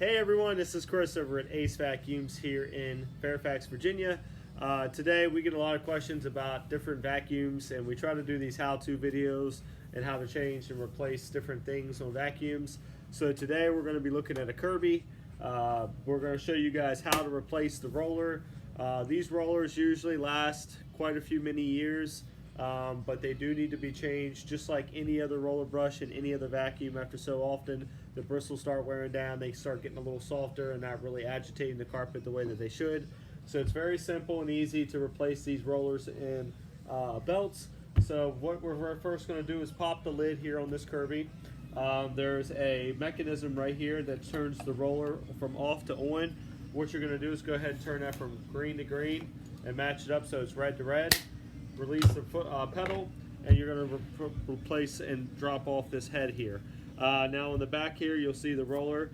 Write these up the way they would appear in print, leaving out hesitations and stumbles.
Hey everyone, this is Chris over at AceVacuums here in Fairfax, Virginia. Today we get a lot of questions about different vacuums, and we try to do these how-to videos and how to change and replace different things on vacuums. So today we're going to be looking at a Kirby. We're going to show you guys how to replace the roller. These rollers usually last quite a few many years, but they do need to be changed just like any other roller brush and any other vacuum. After so often, the bristles start wearing down, they start getting a little softer and not really agitating the carpet the way that they should. So it's very simple and easy to replace these rollers and belts. So what we're first going to do is pop the lid here on this Kirby. There's a mechanism right here that turns the roller from off to on. What you're going to do is go ahead and turn that from green to green and match it up so it's red to red. Release the pedal, and you're going to replace and drop off this head here. Now on the back here you'll see the roller.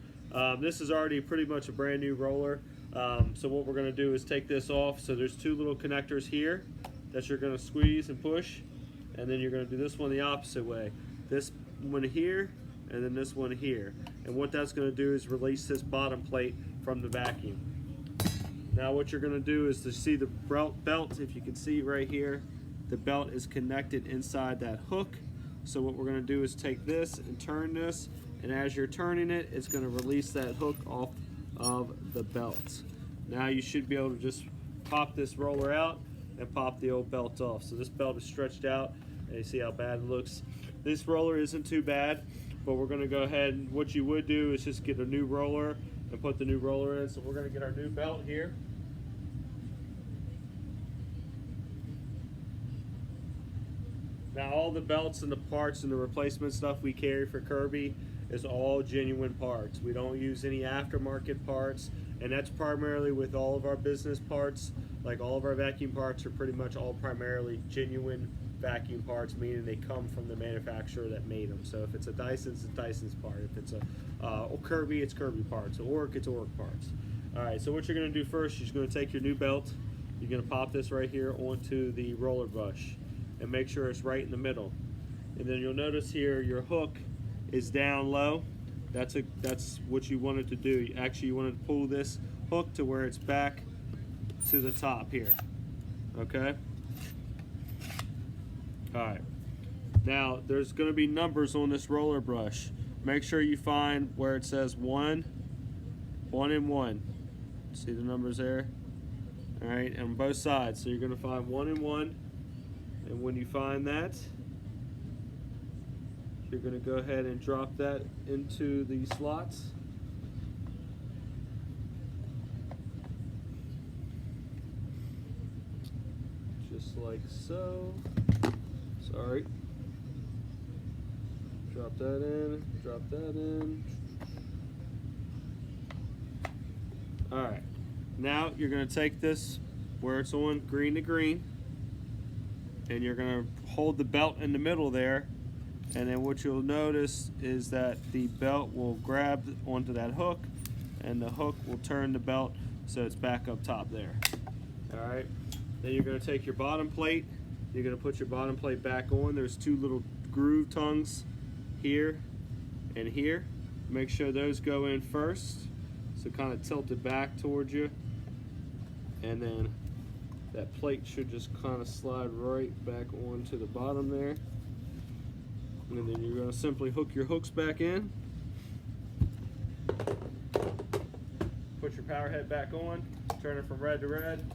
This is already pretty much a brand new roller. So what we're going to do is take this off. So there's two little connectors here that you're going to squeeze and push, and then you're going to do this one the opposite way. This one here and then this one here. And what that's going to do is release this bottom plate from the vacuum. Now what you're going to do is to see the belt, if you can see right here, the belt is connected inside that hook. So what we're going to do is take this and turn this, and as you're turning it, it's going to release that hook off of the belt. Now you should be able to just pop this roller out and pop the old belt off. So this belt is stretched out, and you see how bad it looks. This roller isn't too bad, but we're going to go ahead and what you would do is just get a new roller and put the new roller in. So we're going to get our new belt here. Now all the belts and the parts and the replacement stuff we carry for Kirby is all genuine parts. We don't use any aftermarket parts, and that's primarily with all of our business parts. Like all of our vacuum parts are pretty much all primarily genuine vacuum parts, meaning they come from the manufacturer that made them. So if it's a Dyson, it's a Dyson's part. If it's a Kirby, it's Kirby parts. Orc, it's Orc parts. Alright, so what you're going to do first, you're just going to take your new belt, you're going to pop this right here onto the roller brush and make sure it's right in the middle. And then you'll notice here your hook is down low. That's what you wanted to do. Actually, you wanted to pull this hook to where it's back to the top here. Okay? Alright. Now, there's going to be numbers on this roller brush. Make sure you find where it says 1, 1 and 1. See the numbers there? Alright, on both sides. So you're going to find 1 and 1. And when you find that, you're going to go ahead and drop that into the slots. Just like so. Sorry. Drop that in, drop that in. Alright. Now you're going to take this where it's on green to green, and you're going to hold the belt in the middle there, and then what you'll notice is that the belt will grab onto that hook, and the hook will turn the belt so it's back up top there. Alright, then you're going to take your bottom plate, you're going to put your bottom plate back on. There's two little groove tongues here and here. Make sure those go in first, so kind of tilt it back towards you, and then that plate should just kind of slide right back onto the bottom there. And then you're going to simply hook your hooks back in. Put your power head back on. Turn it from red to red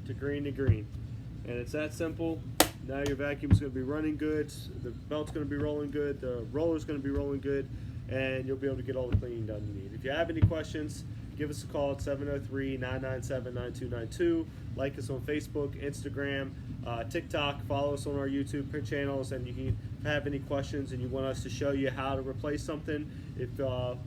to green. And it's that simple. Now your vacuum's going to be running good. The belt's going to be rolling good. The roller's going to be rolling good. And you'll be able to get all the cleaning done you need. If you have any questions, give us a call at 703-997-9292. Like us on Facebook, Instagram, TikTok. Follow us on our YouTube channels. And if you have any questions and you want us to show you how to replace something, if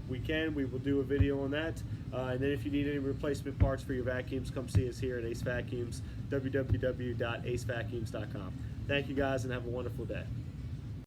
we can, we will do a video on that. And then if you need any replacement parts for your vacuums, come see us here at AceVacuums, www.acevacuums.com. Thank you guys, and have a wonderful day.